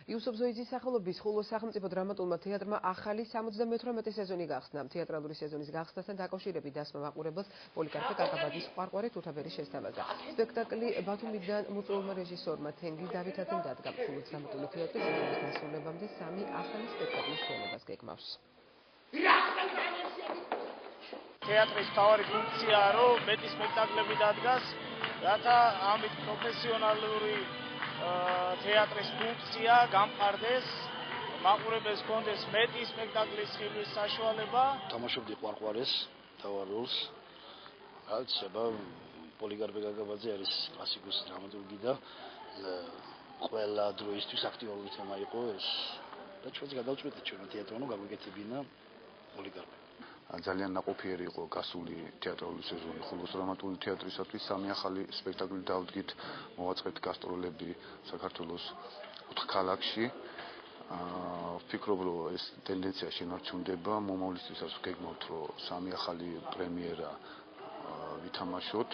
იუსუფ ზოიძის სახელობის ხულოს სახელმწიფო დრამატულმა თეატრმა ახალი 78 სეზონი გახსნა. თეატრალური სეზონის გახსნასთან დაკავშირებით დასმა მაყურებელს პოლიკარპე კაკაბაძის ყვარყვარე თუთაბერის შესთავაზა. სპექტაკლი ბათუმიდან მოწვეულმა რეჟისორმა თენგიზ დავითაძემ დადგა. ხულოს დრამატული თეატრი სეზონის დასრულებამდე 3 ახალი სპექტაკლის ჩვენებას გეგმავს. თეატრის მთავარი ფუნქციაა, რომ მეტი სპექტაკლები დადგას, რათა ამით პროფესიონალური თეატრის ფუნქცია გამყარდეს, მაყურებელს ჰქონდეს მეტი სპექტაკლის ხილვის საშუალება. თამაშობდი ყვარყვარეს მთავარ როლს. რაც შეება პოლიკარპე კაკაბაძე არის კლასიკოს დრამატურგი და ყველა დროისთვის აქტუალური თემა იყო ეს. და ჩვენც გადავწყვეტით ჩვენ თეატრონო გაგვეკეთებინა პოლიკარპე. ძალიან ნაყოფიერი იყო გასული თეატრალური სეზონი ხულოს დრამატული თეატრისათვის 3 ახალი სპექტაკლი დავდგით, მოვაწყეთ გასტროლები საქართველოს 4 ქალაქში. ვფიქრობ, რომ ეს ტენდენცია შენარჩუნდება, მომავლისთვისაც ვგეგმავთ, რომ 3 ახალი პრემიერა ვითამაშოთ.